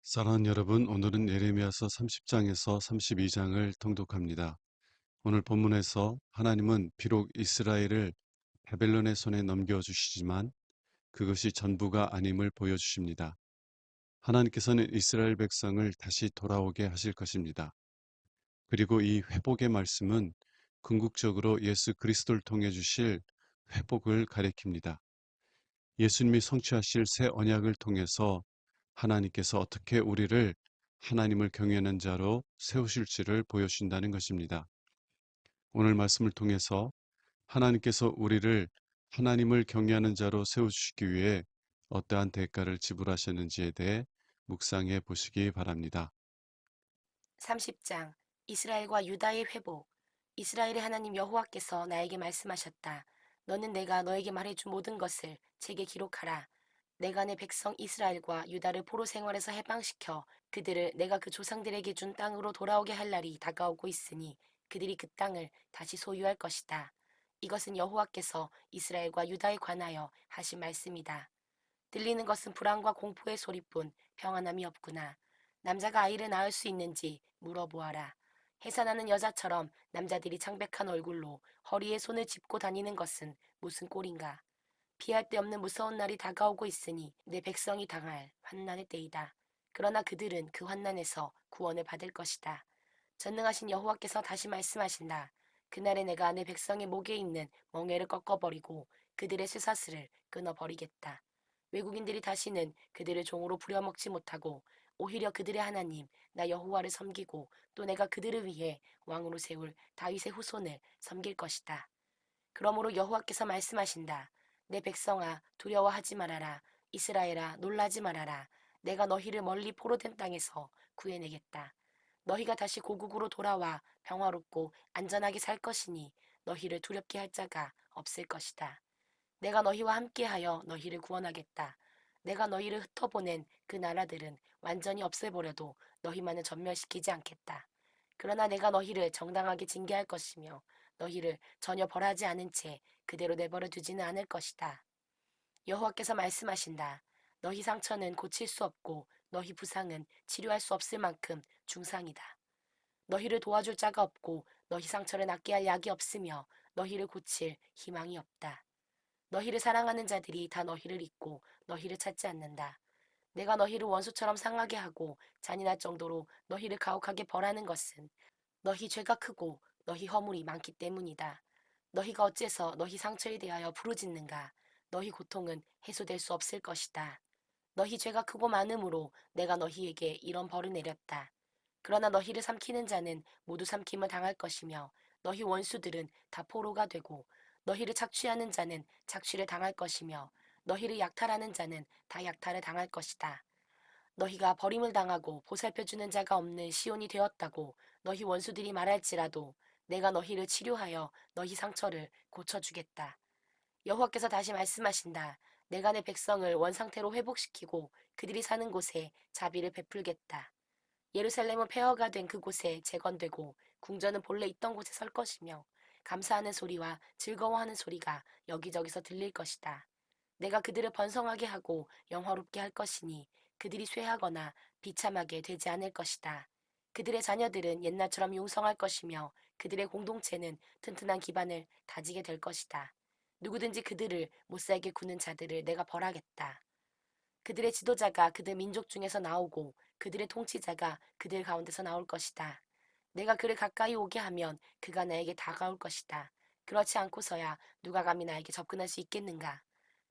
사랑하는 여러분, 오늘은 예레미야서 30장에서 32장을 통독합니다. 오늘 본문에서 하나님은 비록 이스라엘을 바벨론의 손에 넘겨주시지만 그것이 전부가 아님을 보여주십니다. 하나님께서는 이스라엘 백성을 다시 돌아오게 하실 것입니다. 그리고 이 회복의 말씀은 궁극적으로 예수 그리스도를 통해 주실 회복을 가리킵니다. 예수님이 성취하실 새 언약을 통해서 하나님께서 어떻게 우리를 하나님을 경외하는 자로 세우실지를 보여주신다는 것입니다. 오늘 말씀을 통해서 하나님께서 우리를 하나님을 경외하는 자로 세우시기 위해 어떠한 대가를 지불하셨는지에 대해 묵상해 보시기 바랍니다. 30장 이스라엘과 유다의 회복. 이스라엘의 하나님 여호와께서 나에게 말씀하셨다. 너는 내가 너에게 말해준 모든 것을 책에 기록하라. 내가 내 백성 이스라엘과 유다를 포로 생활에서 해방시켜 그들을 내가 그 조상들에게 준 땅으로 돌아오게 할 날이 다가오고 있으니 그들이 그 땅을 다시 소유할 것이다. 이것은 여호와께서 이스라엘과 유다에 관하여 하신 말씀이다. 들리는 것은 불안과 공포의 소리뿐 평안함이 없구나. 남자가 아이를 낳을 수 있는지 물어보아라. 해산하는 여자처럼 남자들이 창백한 얼굴로 허리에 손을 짚고 다니는 것은 무슨 꼴인가. 피할 데 없는 무서운 날이 다가오고 있으니 내 백성이 당할 환난의 때이다. 그러나 그들은 그 환난에서 구원을 받을 것이다. 전능하신 여호와께서 다시 말씀하신다. 그날에 내가 내 백성의 목에 있는 멍에를 꺾어버리고 그들의 쇠사슬을 끊어버리겠다. 외국인들이 다시는 그들을 종으로 부려먹지 못하고 오히려 그들의 하나님 나 여호와를 섬기고 또 내가 그들을 위해 왕으로 세울 다윗의 후손을 섬길 것이다. 그러므로 여호와께서 말씀하신다. 내 백성아 두려워하지 말아라. 이스라엘아 놀라지 말아라. 내가 너희를 멀리 포로된 땅에서 구해내겠다. 너희가 다시 고국으로 돌아와 평화롭고 안전하게 살 것이니 너희를 두렵게 할 자가 없을 것이다. 내가 너희와 함께하여 너희를 구원하겠다. 내가 너희를 흩어보낸 그 나라들은 완전히 없애버려도 너희만은 전멸시키지 않겠다. 그러나 내가 너희를 정당하게 징계할 것이며 너희를 전혀 벌하지 않은 채 그대로 내버려 두지는 않을 것이다. 여호와께서 말씀하신다. 너희 상처는 고칠 수 없고 너희 부상은 치료할 수 없을 만큼 중상이다. 너희를 도와줄 자가 없고 너희 상처를 낫게 할 약이 없으며 너희를 고칠 희망이 없다. 너희를 사랑하는 자들이 다 너희를 잊고 너희를 찾지 않는다. 내가 너희를 원수처럼 상하게 하고 잔인할 정도로 너희를 가혹하게 벌하는 것은 너희 죄가 크고 너희 허물이 많기 때문이다. 너희가 어째서 너희 상처에 대하여 부르짖는가? 너희 고통은 해소될 수 없을 것이다. 너희 죄가 크고 많으므로 내가 너희에게 이런 벌을 내렸다. 그러나 너희를 삼키는 자는 모두 삼킴을 당할 것이며 너희 원수들은 다 포로가 되고 너희를 착취하는 자는 착취를 당할 것이며 너희를 약탈하는 자는 다 약탈을 당할 것이다. 너희가 버림을 당하고 보살펴주는 자가 없는 시온이 되었다고 너희 원수들이 말할지라도 내가 너희를 치료하여 너희 상처를 고쳐주겠다. 여호와께서 다시 말씀하신다. 내가 내 백성을 원상태로 회복시키고 그들이 사는 곳에 자비를 베풀겠다. 예루살렘은 폐허가 된 그곳에 재건되고 궁전은 본래 있던 곳에 설 것이며 감사하는 소리와 즐거워하는 소리가 여기저기서 들릴 것이다. 내가 그들을 번성하게 하고 영화롭게 할 것이니 그들이 쇠하거나 비참하게 되지 않을 것이다. 그들의 자녀들은 옛날처럼 용성할 것이며 그들의 공동체는 튼튼한 기반을 다지게 될 것이다. 누구든지 그들을 못살게 구는 자들을 내가 벌하겠다. 그들의 지도자가 그들 민족 중에서 나오고 그들의 통치자가 그들 가운데서 나올 것이다. 내가 그를 가까이 오게 하면 그가 나에게 다가올 것이다. 그렇지 않고서야 누가 감히 나에게 접근할 수 있겠는가?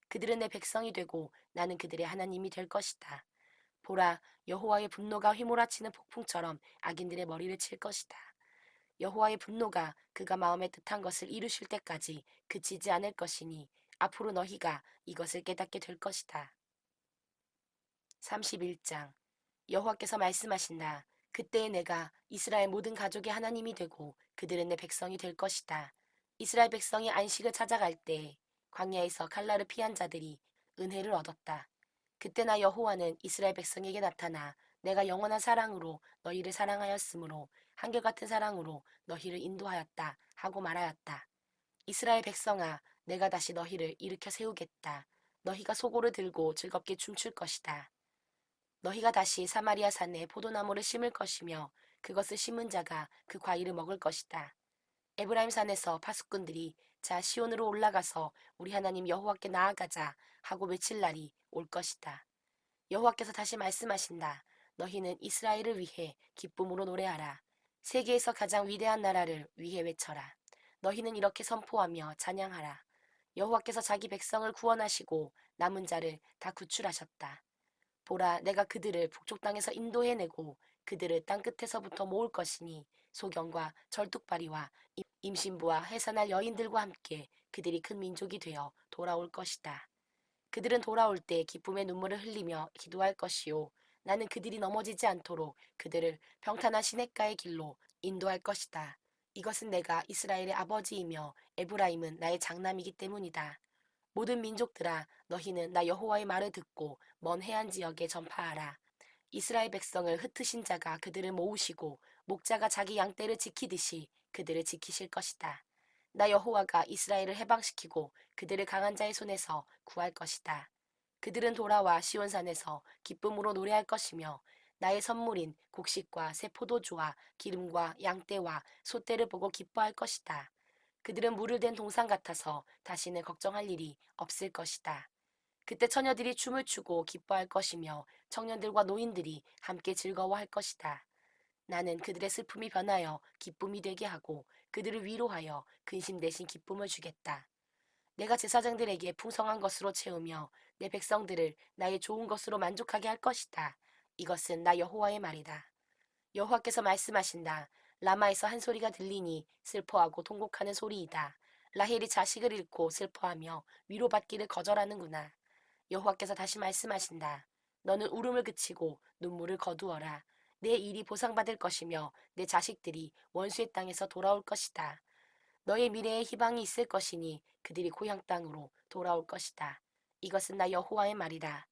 그들은 내 백성이 되고 나는 그들의 하나님이 될 것이다. 보라, 여호와의 분노가 휘몰아치는 폭풍처럼 악인들의 머리를 칠 것이다. 여호와의 분노가 그가 마음에 뜻한 것을 이루실 때까지 그치지 않을 것이니 앞으로 너희가 이것을 깨닫게 될 것이다. 31장 여호와께서 말씀하신다. 그때에 내가 이스라엘 모든 가족의 하나님이 되고 그들은 내 백성이 될 것이다. 이스라엘 백성이 안식을 찾아갈 때 광야에서 칼날을 피한 자들이 은혜를 얻었다. 그때 나 여호와는 이스라엘 백성에게 나타나 내가 영원한 사랑으로 너희를 사랑하였으므로 한결같은 사랑으로 너희를 인도하였다 하고 말하였다. 이스라엘 백성아, 내가 다시 너희를 일으켜 세우겠다. 너희가 소고를 들고 즐겁게 춤출 것이다. 너희가 다시 사마리아 산에 포도나무를 심을 것이며 그것을 심은 자가 그 과일을 먹을 것이다. 에브라임 산에서 파수꾼들이 자 시온으로 올라가서 우리 하나님 여호와께 나아가자 하고 외칠 날이 올 것이다. 여호와께서 다시 말씀하신다. 너희는 이스라엘을 위해 기쁨으로 노래하라. 세계에서 가장 위대한 나라를 위해 외쳐라. 너희는 이렇게 선포하며 찬양하라. 여호와께서 자기 백성을 구원하시고 남은 자를 다 구출하셨다. 보라, 내가 그들을 북쪽 땅에서 인도해내고 그들을 땅 끝에서부터 모을 것이니 소경과 절뚝발이와 임신부와 해산할 여인들과 함께 그들이 큰 민족이 되어 돌아올 것이다. 그들은 돌아올 때 기쁨의 눈물을 흘리며 기도할 것이요. 나는 그들이 넘어지지 않도록 그들을 평탄한 시냇가의 길로 인도할 것이다. 이것은 내가 이스라엘의 아버지이며 에브라임은 나의 장남이기 때문이다. 모든 민족들아, 너희는 나 여호와의 말을 듣고 먼 해안 지역에 전파하라. 이스라엘 백성을 흩으신 자가 그들을 모으시고 목자가 자기 양떼를 지키듯이 그들을 지키실 것이다. 나 여호와가 이스라엘을 해방시키고 그들을 강한 자의 손에서 구할 것이다. 그들은 돌아와 시온산에서 기쁨으로 노래할 것이며 나의 선물인 곡식과 새 포도주와 기름과 양떼와 소떼를 보고 기뻐할 것이다. 그들은 물을 댄 동산 같아서 다시는 걱정할 일이 없을 것이다. 그때 처녀들이 춤을 추고 기뻐할 것이며 청년들과 노인들이 함께 즐거워할 것이다. 나는 그들의 슬픔이 변하여 기쁨이 되게 하고 그들을 위로하여 근심 대신 기쁨을 주겠다. 내가 제사장들에게 풍성한 것으로 채우며 내 백성들을 나의 좋은 것으로 만족하게 할 것이다. 이것은 나 여호와의 말이다. 여호와께서 말씀하신다. 라마에서 한 소리가 들리니 슬퍼하고 통곡하는 소리이다. 라헬이 자식을 잃고 슬퍼하며 위로받기를 거절하는구나. 여호와께서 다시 말씀하신다. 너는 울음을 그치고 눈물을 거두어라. 내 일이 보상받을 것이며 내 자식들이 원수의 땅에서 돌아올 것이다. 너의 미래에 희망이 있을 것이니 그들이 고향 땅으로 돌아올 것이다. 이것은 나 여호와의 말이다.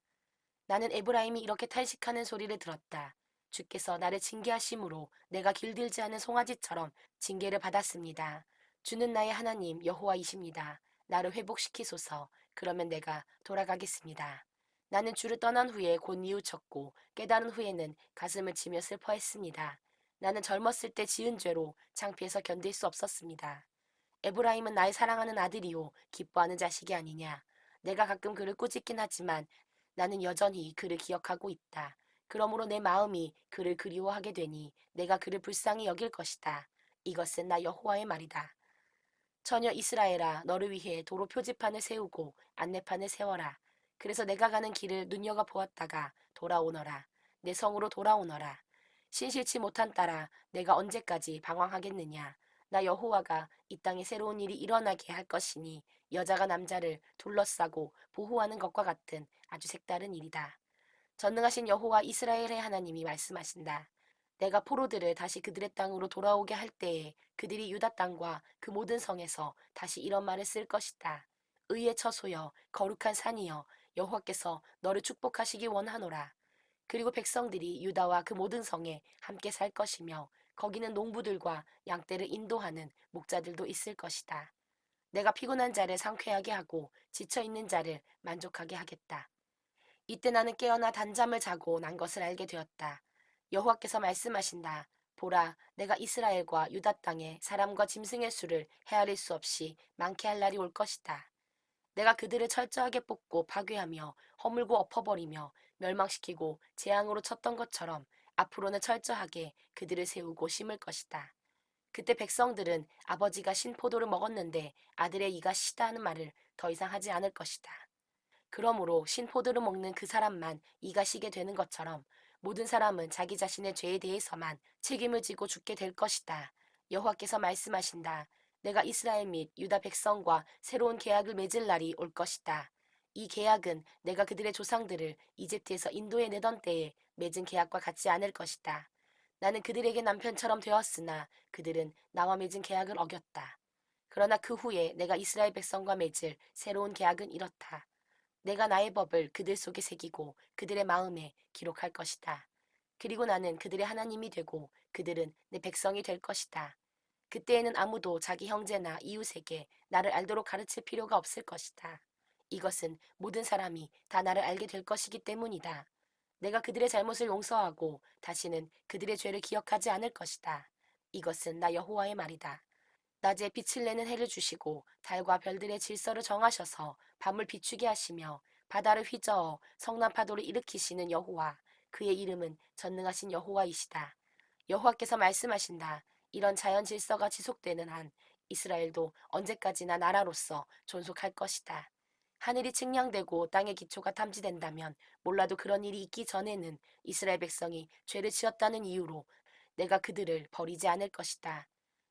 나는 에브라임이 이렇게 탄식하는 소리를 들었다. 주께서 나를 징계하심으로 내가 길들지 않은 송아지처럼 징계를 받았습니다. 주는 나의 하나님 여호와이십니다. 나를 회복시키소서. 그러면 내가 돌아가겠습니다. 나는 주를 떠난 후에 곧 뉘우쳤고 깨달은 후에는 가슴을 치며 슬퍼했습니다. 나는 젊었을 때 지은 죄로 창피해서 견딜 수 없었습니다. 에브라임은 나의 사랑하는 아들이요 기뻐하는 자식이 아니냐. 내가 가끔 그를 꾸짖긴 하지만 나는 여전히 그를 기억하고 있다. 그러므로 내 마음이 그를 그리워하게 되니 내가 그를 불쌍히 여길 것이다. 이것은 나 여호와의 말이다. 처녀 이스라엘아, 너를 위해 도로 표지판을 세우고 안내판을 세워라. 그래서 내가 가는 길을 눈여겨 보았다가 돌아오너라. 내 성으로 돌아오너라. 신실치 못한 딸아, 내가 언제까지 방황하겠느냐. 나 여호와가 이 땅에 새로운 일이 일어나게 할 것이니 여자가 남자를 둘러싸고 보호하는 것과 같은 아주 색다른 일이다. 전능하신 여호와 이스라엘의 하나님이 말씀하신다. 내가 포로들을 다시 그들의 땅으로 돌아오게 할 때에 그들이 유다 땅과 그 모든 성에서 다시 이런 말을 쓸 것이다. 의의 처소여 거룩한 산이여 여호와께서 너를 축복하시기 원하노라. 그리고 백성들이 유다와 그 모든 성에 함께 살 것이며 거기는 농부들과 양떼를 인도하는 목자들도 있을 것이다. 내가 피곤한 자를 상쾌하게 하고 지쳐 있는 자를 만족하게 하겠다. 이때 나는 깨어나 단잠을 자고 난 것을 알게 되었다. 여호와께서 말씀하신다. 보라, 내가 이스라엘과 유다 땅에 사람과 짐승의 수를 헤아릴 수 없이 많게 할 날이 올 것이다. 내가 그들을 철저하게 뽑고 파괴하며 허물고 엎어버리며 멸망시키고 재앙으로 쳤던 것처럼 앞으로는 철저하게 그들을 세우고 심을 것이다. 그때 백성들은 아버지가 신 포도를 먹었는데 아들의 이가 시다 하는 말을 더 이상 하지 않을 것이다. 그러므로 신포도를 먹는 그 사람만 이가 시게 되는 것처럼 모든 사람은 자기 자신의 죄에 대해서만 책임을 지고 죽게 될 것이다. 여호와께서 말씀하신다. 내가 이스라엘 및 유다 백성과 새로운 계약을 맺을 날이 올 것이다. 이 계약은 내가 그들의 조상들을 이집트에서 인도해 내던 때에 맺은 계약과 같지 않을 것이다. 나는 그들에게 남편처럼 되었으나 그들은 나와 맺은 계약을 어겼다. 그러나 그 후에 내가 이스라엘 백성과 맺을 새로운 계약은 이렇다. 내가 나의 법을 그들 속에 새기고 그들의 마음에 기록할 것이다. 그리고 나는 그들의 하나님이 되고 그들은 내 백성이 될 것이다. 그때에는 아무도 자기 형제나 이웃에게 나를 알도록 가르칠 필요가 없을 것이다. 이것은 모든 사람이 다 나를 알게 될 것이기 때문이다. 내가 그들의 잘못을 용서하고 다시는 그들의 죄를 기억하지 않을 것이다. 이것은 나 여호와의 말이다. 낮에 빛을 내는 해를 주시고 달과 별들의 질서를 정하셔서 밤을 비추게 하시며 바다를 휘저어 성난 파도를 일으키시는 여호와, 그의 이름은 전능하신 여호와이시다. 여호와께서 말씀하신다. 이런 자연 질서가 지속되는 한 이스라엘도 언제까지나 나라로서 존속할 것이다. 하늘이 측량되고 땅의 기초가 탐지된다면 몰라도 그런 일이 있기 전에는 이스라엘 백성이 죄를 지었다는 이유로 내가 그들을 버리지 않을 것이다.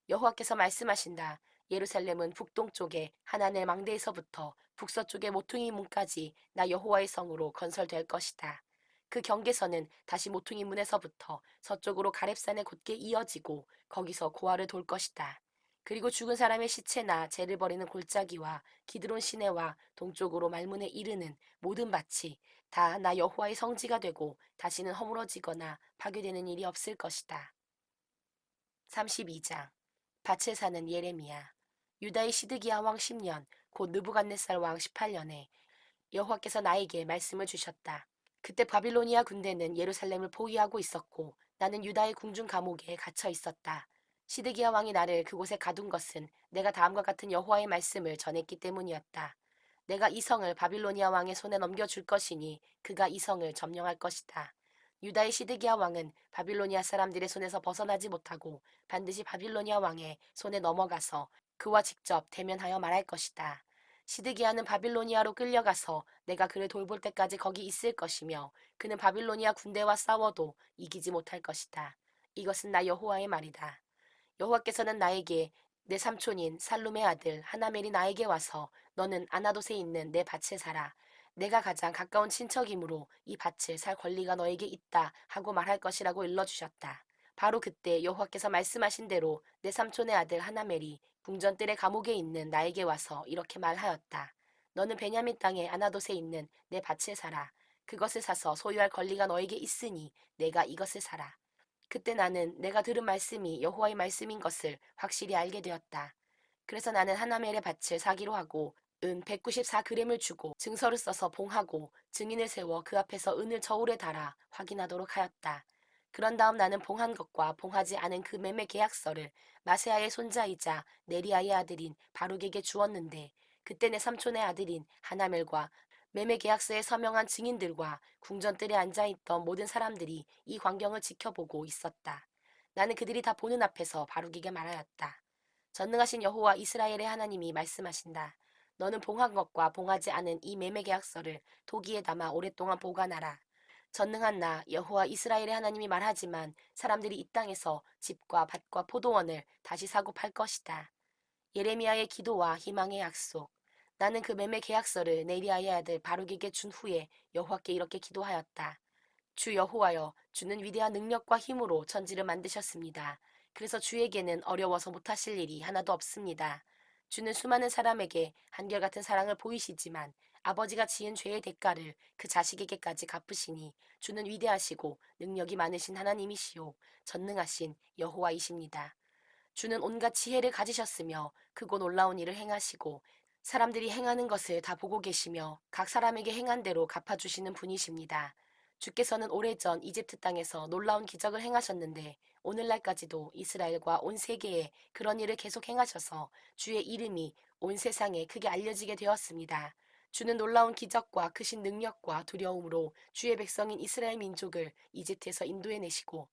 여호와께서 말씀하신다. 예루살렘은 북동쪽의 하나넬 망대에서부터 북서쪽의 모퉁이 문까지 나 여호와의 성으로 건설될 것이다. 그 경계선은 다시 모퉁이 문에서부터 서쪽으로 가렙산에 곧게 이어지고 거기서 고아를 돌 것이다. 그리고 죽은 사람의 시체나 재를 버리는 골짜기와 기드론 시내와 동쪽으로 말문에 이르는 모든 밭이 다 나 여호와의 성지가 되고 다시는 허물어지거나 파괴되는 일이 없을 것이다. 32장 밭에 사는 예레미야. 유다의 시드기야 왕 10년 곧 느부갓네살 왕 18년에 여호와께서 나에게 말씀을 주셨다. 그때 바빌로니아 군대는 예루살렘을 포위하고 있었고 나는 유다의 궁중 감옥에 갇혀 있었다. 시드기야 왕이 나를 그곳에 가둔 것은 내가 다음과 같은 여호와의 말씀을 전했기 때문이었다. 내가 이 성을 바빌로니아 왕의 손에 넘겨줄 것이니 그가 이 성을 점령할 것이다. 유다의 시드기야 왕은 바빌로니아 사람들의 손에서 벗어나지 못하고 반드시 바빌로니아 왕의 손에 넘어가서 그와 직접 대면하여 말할 것이다. 시드기야는 바빌로니아로 끌려가서 내가 그를 돌볼 때까지 거기 있을 것이며 그는 바빌로니아 군대와 싸워도 이기지 못할 것이다. 이것은 나 여호와의 말이다. 여호와께서는 나에게 내 삼촌인 살룸의 아들 하나멜이 나에게 와서 너는 아나돗에 있는 내 밭에 살아. 내가 가장 가까운 친척이므로 이 밭을 살 권리가 너에게 있다 하고 말할 것이라고 일러주셨다. 바로 그때 여호와께서 말씀하신 대로 내 삼촌의 아들 하나멜이 궁전뜰의 감옥에 있는 나에게 와서 이렇게 말하였다. 너는 베냐민 땅의 아나돗에 있는 내 밭을 사라. 그것을 사서 소유할 권리가 너에게 있으니 내가 이것을 사라. 그때 나는 내가 들은 말씀이 여호와의 말씀인 것을 확실히 알게 되었다. 그래서 나는 하나멜의 밭을 사기로 하고 은 194그램을 주고 증서를 써서 봉하고 증인을 세워 그 앞에서 은을 저울에 달아 확인하도록 하였다. 그런 다음 나는 봉한 것과 봉하지 않은 그 매매 계약서를 마세아의 손자이자 네리아의 아들인 바룩에게 주었는데 그때 내 삼촌의 아들인 하나멜과 매매 계약서에 서명한 증인들과 궁전뜰에 앉아있던 모든 사람들이 이 광경을 지켜보고 있었다. 나는 그들이 다 보는 앞에서 바룩에게 말하였다. 전능하신 여호와 이스라엘의 하나님이 말씀하신다. 너는 봉한 것과 봉하지 않은 이 매매 계약서를 토기에 담아 오랫동안 보관하라. 전능한 나 여호와 이스라엘의 하나님이 말하지만 사람들이 이 땅에서 집과 밭과 포도원을 다시 사고 팔 것이다. 예레미야의 기도와 희망의 약속. 나는 그 매매 계약서를 네리아의 아들 바룩에게 준 후에 여호와께 이렇게 기도하였다. 주 여호와여, 주는 위대한 능력과 힘으로 천지를 만드셨습니다. 그래서 주에게는 어려워서 못하실 일이 하나도 없습니다. 주는 수많은 사람에게 한결같은 사랑을 보이시지만 아버지가 지은 죄의 대가를 그 자식에게까지 갚으시니 주는 위대하시고 능력이 많으신 하나님이시요 전능하신 여호와이십니다. 주는 온갖 지혜를 가지셨으며 크고 놀라운 일을 행하시고 사람들이 행하는 것을 다 보고 계시며 각 사람에게 행한 대로 갚아주시는 분이십니다. 주께서는 오래전 이집트 땅에서 놀라운 기적을 행하셨는데 오늘날까지도 이스라엘과 온 세계에 그런 일을 계속 행하셔서 주의 이름이 온 세상에 크게 알려지게 되었습니다. 주는 놀라운 기적과 크신 능력과 두려움으로 주의 백성인 이스라엘 민족을 이집트에서 인도해내시고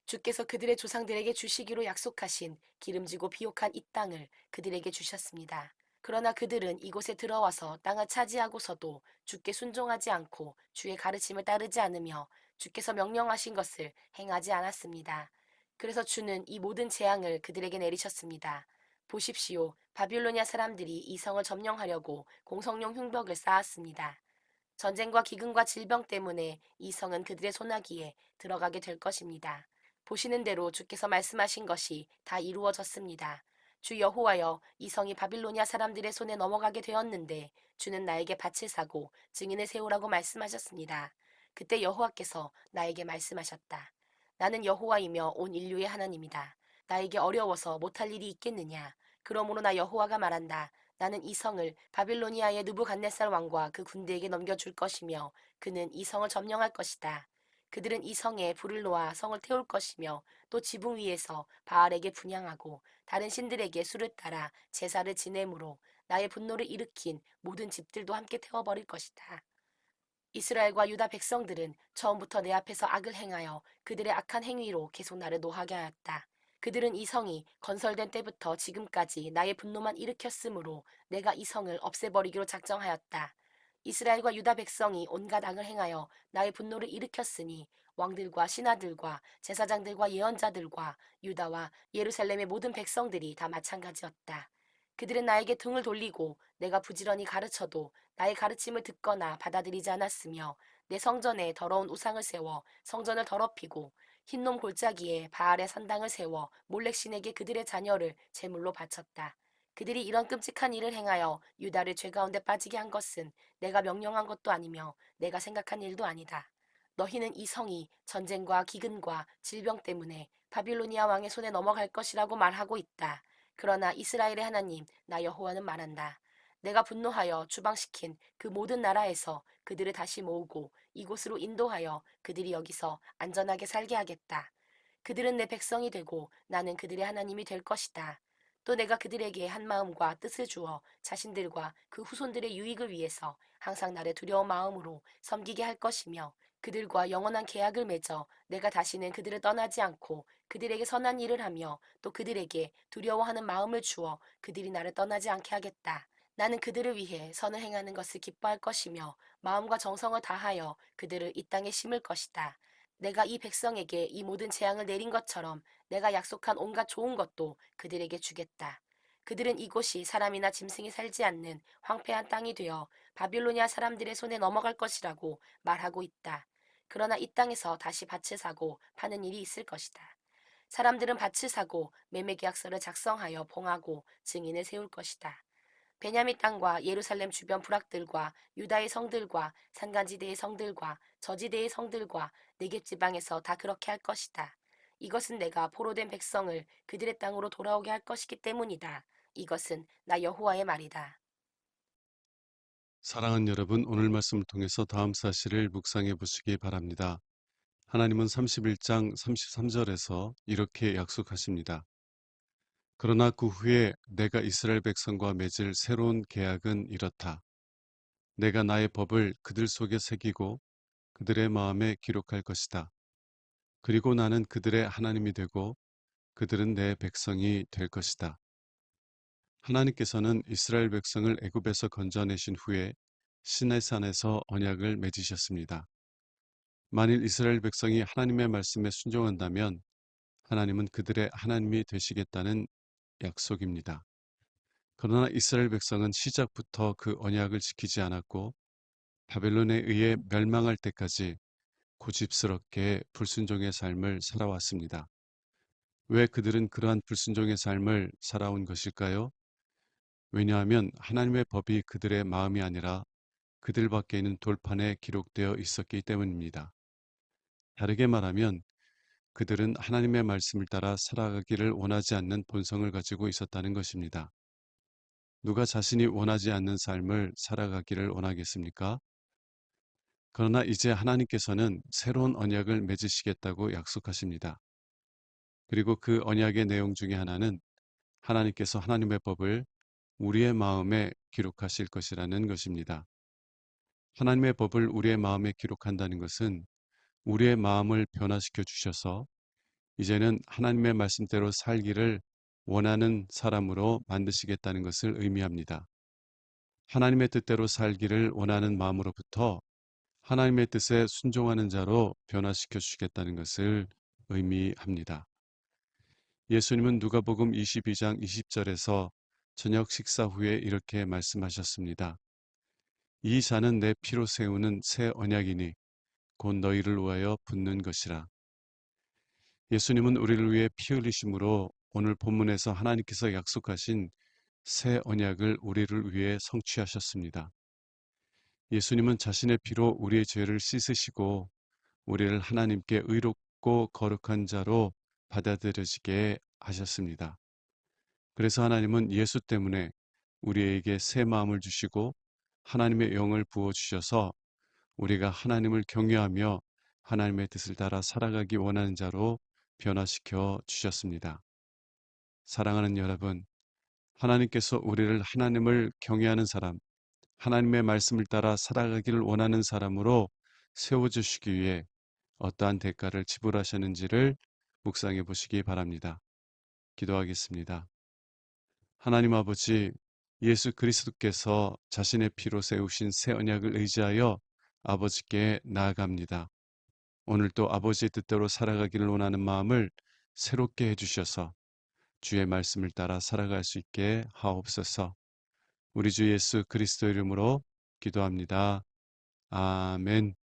주께서 그들의 조상들에게 주시기로 약속하신 기름지고 비옥한 이 땅을 그들에게 주셨습니다. 그러나 그들은 이곳에 들어와서 땅을 차지하고서도 주께 순종하지 않고 주의 가르침을 따르지 않으며 주께서 명령하신 것을 행하지 않았습니다. 그래서 주는 이 모든 재앙을 그들에게 내리셨습니다. 보십시오. 바빌로니아 사람들이 이 성을 점령하려고 공성용 흉벽을 쌓았습니다. 전쟁과 기근과 질병 때문에 이 성은 그들의 손아귀에 들어가게 될 것입니다. 보시는 대로 주께서 말씀하신 것이 다 이루어졌습니다. 주 여호와여, 이 성이 바빌로니아 사람들의 손에 넘어가게 되었는데 주는 나에게 밭을 사고 증인을 세우라고 말씀하셨습니다. 그때 여호와께서 나에게 말씀하셨다. 나는 여호와이며 온 인류의 하나님이다. 나에게 어려워서 못할 일이 있겠느냐? 그러므로 나 여호와가 말한다. 나는 이 성을 바빌로니아의 느부갓네살 왕과 그 군대에게 넘겨줄 것이며 그는 이 성을 점령할 것이다. 그들은 이 성에 불을 놓아 성을 태울 것이며 또 지붕 위에서 바알에게 분향하고 다른 신들에게 수를 따라 제사를 지내므로 나의 분노를 일으킨 모든 집들도 함께 태워버릴 것이다. 이스라엘과 유다 백성들은 처음부터 내 앞에서 악을 행하여 그들의 악한 행위로 계속 나를 노하게 하였다. 그들은 이 성이 건설된 때부터 지금까지 나의 분노만 일으켰으므로 내가 이 성을 없애버리기로 작정하였다. 이스라엘과 유다 백성이 온갖 악을 행하여 나의 분노를 일으켰으니 왕들과 신하들과 제사장들과 예언자들과 유다와 예루살렘의 모든 백성들이 다 마찬가지였다. 그들은 나에게 등을 돌리고 내가 부지런히 가르쳐도 나의 가르침을 듣거나 받아들이지 않았으며 내 성전에 더러운 우상을 세워 성전을 더럽히고 흰놈 골짜기에 바알의 산당을 세워 몰렉신에게 그들의 자녀를 제물로 바쳤다. 그들이 이런 끔찍한 일을 행하여 유다를 죄 가운데 빠지게 한 것은 내가 명령한 것도 아니며 내가 생각한 일도 아니다. 너희는 이 성이 전쟁과 기근과 질병 때문에 바빌로니아 왕의 손에 넘어갈 것이라고 말하고 있다. 그러나 이스라엘의 하나님 나 여호와는 말한다. 내가 분노하여 추방시킨 그 모든 나라에서 그들을 다시 모으고 이곳으로 인도하여 그들이 여기서 안전하게 살게 하겠다. 그들은 내 백성이 되고 나는 그들의 하나님이 될 것이다. 또 내가 그들에게 한 마음과 뜻을 주어 자신들과 그 후손들의 유익을 위해서 항상 나를 두려운 마음으로 섬기게 할 것이며 그들과 영원한 계약을 맺어 내가 다시는 그들을 떠나지 않고 그들에게 선한 일을 하며 또 그들에게 두려워하는 마음을 주어 그들이 나를 떠나지 않게 하겠다. 나는 그들을 위해 선을 행하는 것을 기뻐할 것이며 마음과 정성을 다하여 그들을 이 땅에 심을 것이다. 내가 이 백성에게 이 모든 재앙을 내린 것처럼 내가 약속한 온갖 좋은 것도 그들에게 주겠다. 그들은 이곳이 사람이나 짐승이 살지 않는 황폐한 땅이 되어 바빌로니아 사람들의 손에 넘어갈 것이라고 말하고 있다. 그러나 이 땅에서 다시 밭을 사고 파는 일이 있을 것이다. 사람들은 밭을 사고 매매계약서를 작성하여 봉하고 증인을 세울 것이다. 베냐민 땅과 예루살렘 주변 부락들과 유다의 성들과 산간지대의 성들과 저지대의 성들과 네겝 지방에서 다 그렇게 할 것이다. 이것은 내가 포로된 백성을 그들의 땅으로 돌아오게 할 것이기 때문이다. 이것은 나 여호와의 말이다. 사랑하는 여러분, 오늘 말씀을 통해서 다음 사실을 묵상해 보시기 바랍니다. 하나님은 31장 33절에서 이렇게 약속하십니다. 그러나 그 후에 내가 이스라엘 백성과 맺을 새로운 계약은 이렇다. 내가 나의 법을 그들 속에 새기고 그들의 마음에 기록할 것이다. 그리고 나는 그들의 하나님이 되고 그들은 내 백성이 될 것이다. 하나님께서는 이스라엘 백성을 애굽에서 건져내신 후에 시내산에서 언약을 맺으셨습니다. 만일 이스라엘 백성이 하나님의 말씀에 순종한다면 하나님은 그들의 하나님이 되시겠다는 약속입니다. 그러나 이스라엘 백성은 시작부터 그 언약을 지키지 않았고 바벨론에 의해 멸망할 때까지 고집스럽게 불순종의 삶을 살아왔습니다. 왜 그들은 그러한 불순종의 삶을 살아온 것일까요? 왜냐하면 하나님의 법이 그들의 마음이 아니라 그들 밖에 있는 돌판에 기록되어 있었기 때문입니다. 다르게 말하면 그들은 하나님의 말씀을 따라 살아가기를 원하지 않는 본성을 가지고 있었다는 것입니다. 누가 자신이 원하지 않는 삶을 살아가기를 원하겠습니까? 그러나 이제 하나님께서는 새로운 언약을 맺으시겠다고 약속하십니다. 그리고 그 언약의 내용 중에 하나는 하나님께서 하나님의 법을 우리의 마음에 기록하실 것이라는 것입니다. 하나님의 법을 우리의 마음에 기록한다는 것은 우리의 마음을 변화시켜 주셔서 이제는 하나님의 말씀대로 살기를 원하는 사람으로 만드시겠다는 것을 의미합니다. 하나님의 뜻대로 살기를 원하는 마음으로부터 하나님의 뜻에 순종하는 자로 변화시켜 주시겠다는 것을 의미합니다. 예수님은 누가복음 22장 20절에서 저녁 식사 후에 이렇게 말씀하셨습니다. 이 잔은 내 피로 세우는 새 언약이니 곧 너희를 위하여 붓는 것이라. 예수님은 우리를 위해 피 흘리심으로 오늘 본문에서 하나님께서 약속하신 새 언약을 우리를 위해 성취하셨습니다. 예수님은 자신의 피로 우리의 죄를 씻으시고 우리를 하나님께 의롭고 거룩한 자로 받아들여지게 하셨습니다. 그래서 하나님은 예수 때문에 우리에게 새 마음을 주시고 하나님의 영을 부어 주셔서 우리가 하나님을 경외하며 하나님의 뜻을 따라 살아가기 원하는 자로 변화시켜 주셨습니다. 사랑하는 여러분, 하나님께서 우리를 하나님을 경외하는 사람, 하나님의 말씀을 따라 살아가기를 원하는 사람으로 세워주시기 위해 어떠한 대가를 지불하셨는지를 묵상해 보시기 바랍니다. 기도하겠습니다. 하나님 아버지, 예수 그리스도께서 자신의 피로 세우신 새 언약을 의지하여 아버지께 나아갑니다. 오늘도 아버지의 뜻대로 살아가기를 원하는 마음을 새롭게 해주셔서 주의 말씀을 따라 살아갈 수 있게 하옵소서. 우리 주 예수 그리스도 이름으로 기도합니다. 아멘.